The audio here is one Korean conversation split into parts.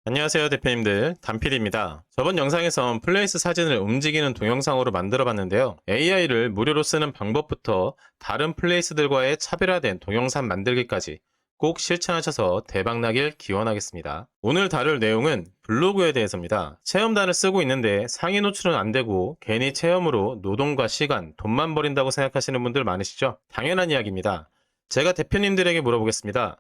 안녕하세요 대표님들, 단필입니다. 저번 영상에선 플레이스 사진을 움직이는 동영상으로 만들어 봤는데요. AI를 무료로 쓰는 방법부터 다른 플레이스들과의 차별화된 동영상 만들기까지 꼭 실천하셔서 대박나길 기원하겠습니다. 오늘 다룰 내용은 블로그에 대해서입니다. 체험단을 쓰고 있는데 상위 노출은 안 되고 괜히 체험으로 노동과 시간, 돈만 버린다고 생각하시는 분들 많으시죠? 당연한 이야기입니다. 제가 대표님들에게 물어보겠습니다.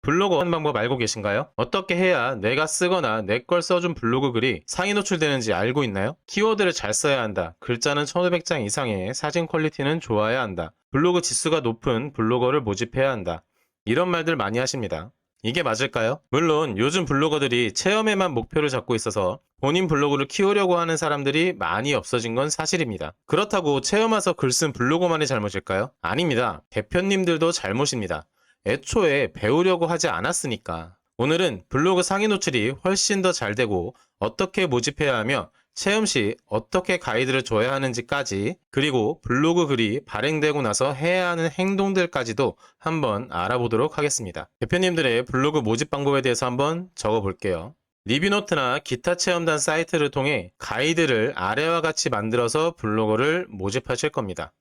블로그 하는 방법 알고 계신가요? 어떻게 해야 내가 쓰거나 내 걸 써준 블로그 글이 상위 노출되는지 알고 있나요? 키워드를 잘 써야 한다. 글자는 1500장 이상의 사진 퀄리티는 좋아야 한다. 블로그 지수가 높은 블로거를 모집해야 한다. 이런 말들 많이 하십니다. 이게 맞을까요? 물론 요즘 블로거들이 체험에만 목표를 잡고 있어서 본인 블로그를 키우려고 하는 사람들이 많이 없어진 건 사실입니다. 그렇다고 체험 와서 글 쓴 블로거만이 잘못일까요? 아닙니다. 대표님들도 잘못입니다. 애초에 배우려고 하지 않았으니까. 오늘은 블로그 상위 노출이 훨씬 더 잘 되고 어떻게 모집해야 하며 체험 시 어떻게 가이드를 줘야 하는지까지, 그리고 블로그 글이 발행되고 나서 해야 하는 행동들까지도 한번 알아보도록 하겠습니다. 대표님들의 블로그 모집 방법에 대해서 한번 적어볼게요. 리뷰노트나 기타 체험단 사이트를 통해 가이드를 아래와 같이 만들어서 블로거를 모집하실 겁니다.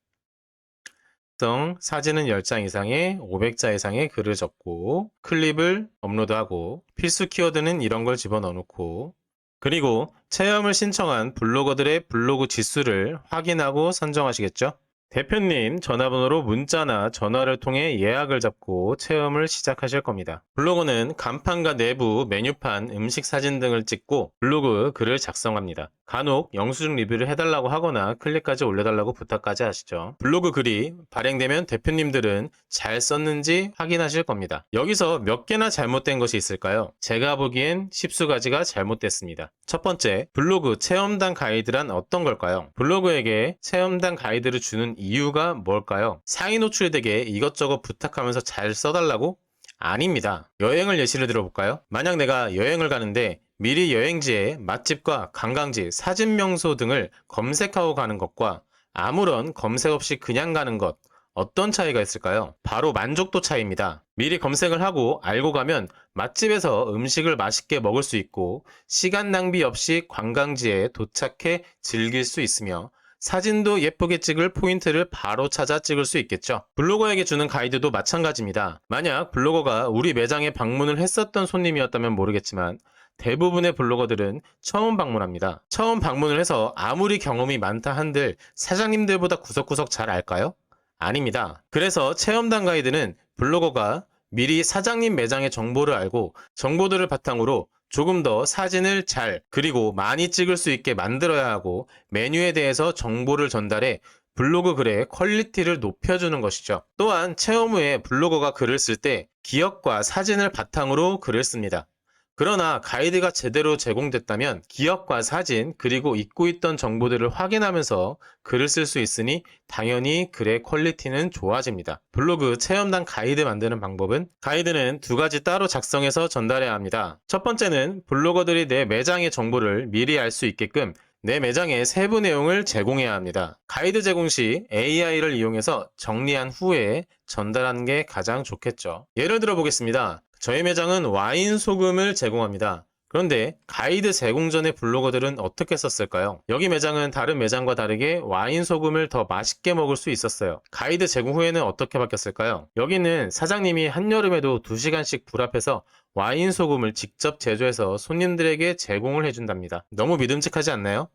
사진은 10장 이상의 500자 이상의 글을 적고 클립을 업로드하고 필수 키워드는 이런 걸 집어넣어 놓고, 그리고 체험을 신청한 블로거들의 블로그 지수를 확인하고 선정하시겠죠? 대표님 전화번호로 문자나 전화를 통해 예약을 잡고 체험을 시작하실 겁니다. 블로그는 간판과 내부, 메뉴판, 음식 사진 등을 찍고 블로그 글을 작성합니다. 간혹 영수증 리뷰를 해달라고 하거나 클릭까지 올려달라고 부탁까지 하시죠. 블로그 글이 발행되면 대표님들은 잘 썼는지 확인하실 겁니다. 여기서 몇 개나 잘못된 것이 있을까요? 제가 보기엔 십수가지가 잘못됐습니다. 첫 번째, 블로그 체험단 가이드란 어떤 걸까요? 블로그에게 체험단 가이드를 주는 이유가 뭘까요? 상위 노출이 되게 이것저것 부탁하면서 잘 써달라고? 아닙니다. 여행을 예시를 들어볼까요? 만약 내가 여행을 가는데 미리 여행지에 맛집과 관광지, 사진 명소 등을 검색하고 가는 것과 아무런 검색 없이 그냥 가는 것, 어떤 차이가 있을까요? 바로 만족도 차이입니다. 미리 검색을 하고 알고 가면 맛집에서 음식을 맛있게 먹을 수 있고 시간 낭비 없이 관광지에 도착해 즐길 수 있으며 사진도 예쁘게 찍을 포인트를 바로 찾아 찍을 수 있겠죠. 블로거에게 주는 가이드도 마찬가지입니다. 만약 블로거가 우리 매장에 방문을 했었던 손님이었다면 모르겠지만 대부분의 블로거들은 처음 방문합니다. 처음 방문을 해서 아무리 경험이 많다 한들 사장님들보다 구석구석 잘 알까요? 아닙니다. 그래서 체험단 가이드는 블로거가 미리 사장님 매장의 정보를 알고 정보들을 바탕으로 조금 더 사진을 잘, 그리고 많이 찍을 수 있게 만들어야 하고 메뉴에 대해서 정보를 전달해 블로그 글의 퀄리티를 높여주는 것이죠. 또한 체험 후에 블로거가 글을 쓸 때 기억과 사진을 바탕으로 글을 씁니다. 그러나 가이드가 제대로 제공됐다면 기억과 사진, 그리고 잊고 있던 정보들을 확인하면서 글을 쓸 수 있으니 당연히 글의 퀄리티는 좋아집니다. 블로그 체험단 가이드 만드는 방법은, 가이드는 두 가지 따로 작성해서 전달해야 합니다. 첫 번째는 블로거들이 내 매장의 정보를 미리 알 수 있게끔 내 매장의 세부 내용을 제공해야 합니다. 가이드 제공 시 AI를 이용해서 정리한 후에 전달하는 게 가장 좋겠죠. 예를 들어 보겠습니다. 저희 매장은 와인 소금을 제공합니다. 그런데 가이드 제공 전에 블로거들은 어떻게 썼을까요? 여기 매장은 다른 매장과 다르게 와인 소금을 더 맛있게 먹을 수 있었어요. 가이드 제공 후에는 어떻게 바뀌었을까요? 여기는 사장님이 한여름에도 2시간씩 불 앞에서 와인 소금을 직접 제조해서 손님들에게 제공을 해준답니다. 너무 믿음직하지 않나요?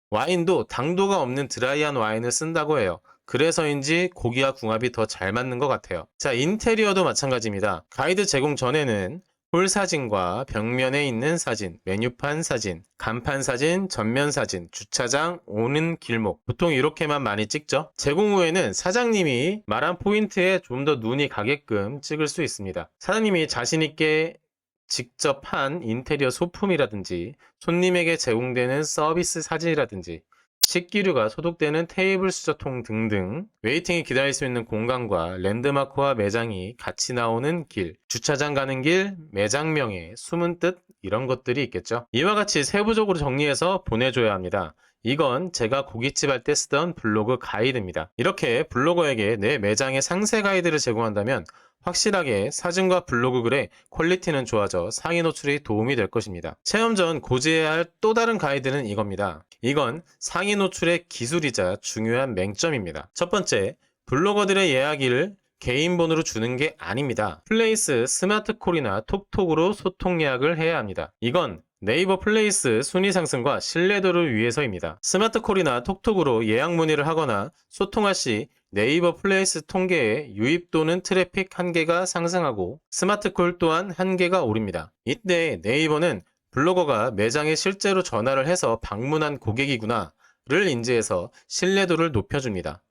와인도 당도가 없는 드라이한 와인을 쓴다고 해요. 그래서인지 고기와 궁합이 더 잘 맞는 것 같아요. 자, 인테리어도 마찬가지입니다. 가이드 제공 전에는 홀 사진과 벽면에 있는 사진, 메뉴판 사진, 간판 사진, 전면 사진, 주차장, 오는 길목, 보통 이렇게만 많이 찍죠. 제공 후에는 사장님이 말한 포인트에 좀 더 눈이 가게끔 찍을 수 있습니다. 사장님이 자신있게 직접 한 인테리어 소품이라든지 손님에게 제공되는 서비스 사진이라든지 식기류가 소독되는 테이블 수저통 등등, 웨이팅이 기다릴 수 있는 공간과 랜드마크와 매장이 같이 나오는 길, 주차장 가는 길, 매장명에 숨은 뜻, 이런 것들이 있겠죠. 이와 같이 세부적으로 정리해서 보내줘야 합니다. 이건 제가 고깃집 할 때 쓰던 블로그 가이드입니다. 이렇게 블로거에게 내 매장의 상세 가이드를 제공한다면 확실하게 사진과 블로그 글의 퀄리티는 좋아져 상위 노출이 도움이 될 것입니다. 체험 전 고지해야 할 또 다른 가이드는 이겁니다. 이건 상위 노출의 기술이자 중요한 맹점입니다. 첫 번째, 블로거들의 예약일을 개인번호로 주는 게 아닙니다. 플레이스, 스마트콜이나 톡톡으로 소통 예약을 해야 합니다. 이건 네이버 플레이스 순위 상승과 신뢰도를 위해서입니다. 스마트콜이나 톡톡으로 예약 문의를 하거나 소통할 시 네이버 플레이스 통계에 유입 또는 트래픽 한계가 상승하고 스마트콜 또한 한계가 오릅니다. 이때 네이버는 블로거가 매장에 실제로 전화를 해서 방문한 고객이구나를 인지해서 신뢰도를 높여줍니다.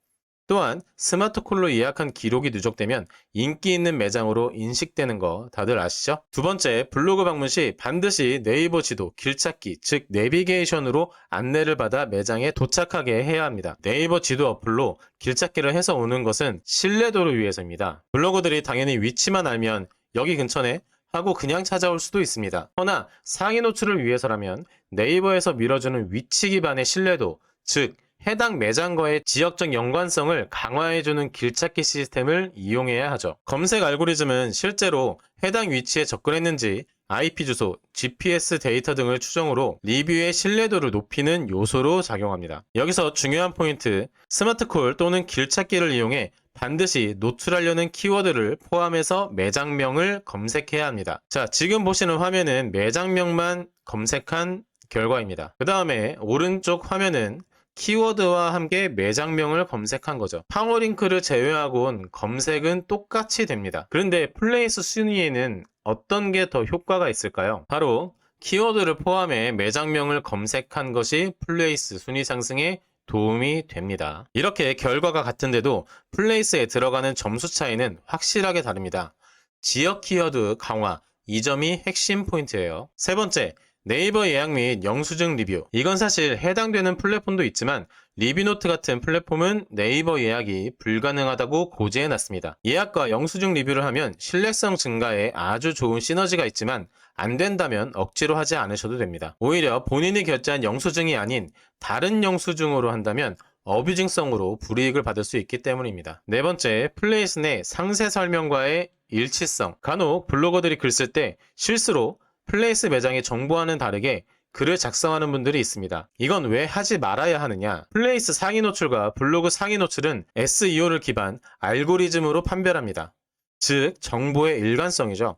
또한 스마트콜로 예약한 기록이 누적되면 인기 있는 매장으로 인식되는 거 다들 아시죠? 두 번째, 블로그 방문 시 반드시 네이버 지도, 길찾기, 즉 내비게이션으로 안내를 받아 매장에 도착하게 해야 합니다. 네이버 지도 어플로 길찾기를 해서 오는 것은 신뢰도를 위해서입니다. 블로거들이 당연히 위치만 알면 여기 근처네 하고 그냥 찾아올 수도 있습니다. 허나 상위 노출을 위해서라면 네이버에서 밀어주는 위치 기반의 신뢰도, 즉 해당 매장과의 지역적 연관성을 강화해주는 길찾기 시스템을 이용해야 하죠. 검색 알고리즘은 실제로 해당 위치에 접근했는지 IP 주소, GPS 데이터 등을 추정으로 리뷰의 신뢰도를 높이는 요소로 작용합니다. 여기서 중요한 포인트, 스마트콜 또는 길찾기를 이용해 반드시 노출하려는 키워드를 포함해서 매장명을 검색해야 합니다. 자, 지금 보시는 화면은 매장명만 검색한 결과입니다. 그 다음에 오른쪽 화면은 키워드와 함께 매장명을 검색한 거죠. 팡어링크를 제외하고는 검색은 똑같이 됩니다. 그런데 플레이스 순위에는 어떤 게 더 효과가 있을까요? 바로 키워드를 포함해 매장명을 검색한 것이 플레이스 순위 상승에 도움이 됩니다. 이렇게 결과가 같은데도 플레이스에 들어가는 점수 차이는 확실하게 다릅니다. 지역 키워드 강화, 이 점이 핵심 포인트예요. 세 번째, 네이버 예약 및 영수증 리뷰. 이건 사실 해당되는 플랫폼도 있지만 리뷰노트 같은 플랫폼은 네이버 예약이 불가능하다고 고지해놨습니다. 예약과 영수증 리뷰를 하면 신뢰성 증가에 아주 좋은 시너지가 있지만 안 된다면 억지로 하지 않으셔도 됩니다. 오히려 본인이 결제한 영수증이 아닌 다른 영수증으로 한다면 어뷰징성으로 불이익을 받을 수 있기 때문입니다. 네 번째, 플레이스 내 상세 설명과의 일치성. 간혹 블로거들이 글 쓸 때 실수로 플레이스 매장의 정보와는 다르게 글을 작성하는 분들이 있습니다. 이건 왜 하지 말아야 하느냐? 플레이스 상위 노출과 블로그 상위 노출은 SEO를 기반 알고리즘으로 판별합니다. 즉, 정보의 일관성이죠.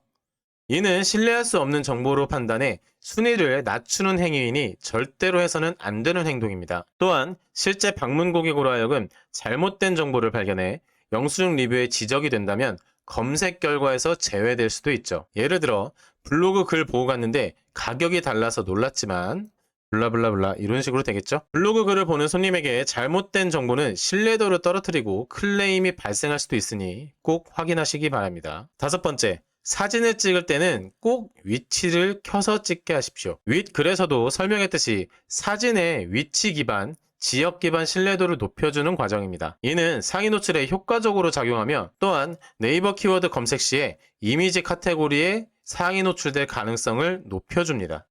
이는 신뢰할 수 없는 정보로 판단해 순위를 낮추는 행위이니 절대로 해서는 안 되는 행동입니다. 또한 실제 방문 고객으로 하여금 잘못된 정보를 발견해 영수증 리뷰에 지적이 된다면 검색 결과에서 제외될 수도 있죠. 예를 들어 블로그 글 보고 갔는데 가격이 달라서 놀랐지만 블라블라블라 이런 식으로 되겠죠? 블로그 글을 보는 손님에게 잘못된 정보는 신뢰도를 떨어뜨리고 클레임이 발생할 수도 있으니 꼭 확인하시기 바랍니다. 다섯 번째, 사진을 찍을 때는 꼭 위치를 켜서 찍게 하십시오. 윗 글에서도 설명했듯이 사진의 위치 기반, 지역 기반 신뢰도를 높여주는 과정입니다. 이는 상위 노출에 효과적으로 작용하며 또한 네이버 키워드 검색 시에 이미지 카테고리에 상위 노출될 가능성을 높여줍니다.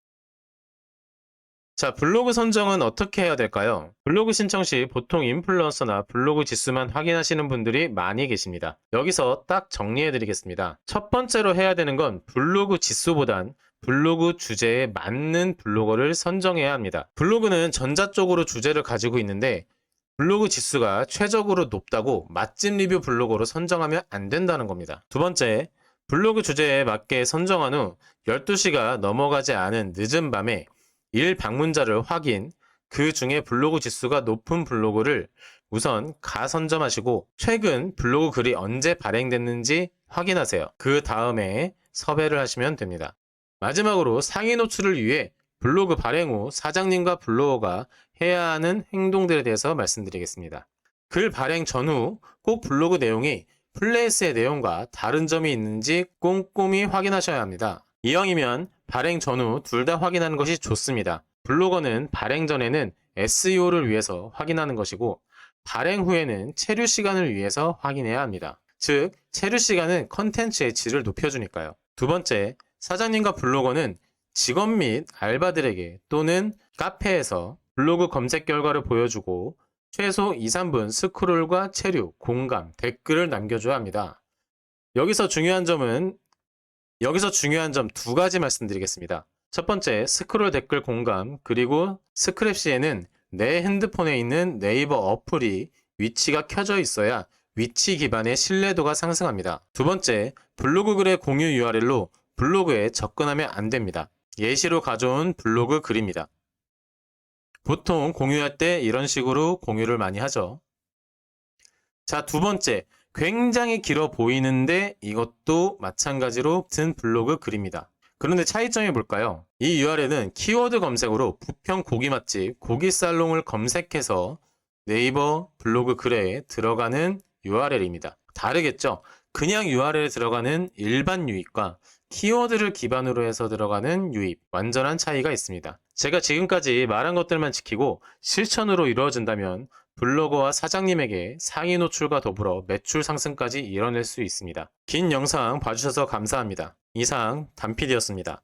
자, 블로그 선정은 어떻게 해야 될까요? 블로그 신청 시 보통 인플루언서나 블로그 지수만 확인하시는 분들이 많이 계십니다. 여기서 딱 정리해 드리겠습니다. 첫 번째로 해야 되는 건 블로그 지수보단 블로그 주제에 맞는 블로거를 선정해야 합니다. 블로그는 전자 쪽으로 주제를 가지고 있는데 블로그 지수가 최적으로 높다고 맛집 리뷰 블로거로 선정하면 안 된다는 겁니다. 두 번째, 블로그 주제에 맞게 선정한 후 12시가 넘어가지 않은 늦은 밤에 일 방문자를 확인, 그 중에 블로그 지수가 높은 블로그를 우선 가선점하시고 최근 블로그 글이 언제 발행됐는지 확인하세요. 그 다음에 섭외를 하시면 됩니다. 마지막으로 상위 노출을 위해 블로그 발행 후 사장님과 블로거가 해야 하는 행동들에 대해서 말씀드리겠습니다. 글 발행 전후 꼭 블로그 내용이 플레이스의 내용과 다른 점이 있는지 꼼꼼히 확인하셔야 합니다. 이왕이면 발행 전후 둘 다 확인하는 것이 좋습니다. 블로거는 발행 전에는 SEO를 위해서 확인하는 것이고 발행 후에는 체류 시간을 위해서 확인해야 합니다. 즉, 체류 시간은 컨텐츠의 질을 높여주니까요. 두 번째, 사장님과 블로거는 직원 및 알바들에게 또는 카페에서 블로그 검색 결과를 보여주고 최소 2, 3분 스크롤과 체류, 공감, 댓글을 남겨줘야 합니다. 여기서 중요한 점 두 가지 말씀드리겠습니다. 첫 번째, 스크롤 댓글 공감, 그리고 스크랩시에는 내 핸드폰에 있는 네이버 어플이 위치가 켜져 있어야 위치 기반의 신뢰도가 상승합니다. 두 번째, 블로그 글의 공유 URL로 블로그에 접근하면 안 됩니다. 예시로 가져온 블로그 글입니다. 보통 공유할 때 이런 식으로 공유를 많이 하죠. 자, 두 번째, 굉장히 길어 보이는데 이것도 마찬가지로 같은 블로그 글입니다. 그런데 차이점이 뭘까요? 이 URL은 키워드 검색으로 부평 고기 맛집 고기살롱을 검색해서 네이버 블로그 글에 들어가는 URL입니다. 다르겠죠? 그냥 URL에 들어가는 일반 유입과 키워드를 기반으로 해서 들어가는 유입, 완전한 차이가 있습니다. 제가 지금까지 말한 것들만 지키고 실천으로 이루어진다면 블로거와 사장님에게 상위 노출과 더불어 매출 상승까지 이뤄낼 수 있습니다. 긴 영상 봐주셔서 감사합니다. 이상 단PD였습니다.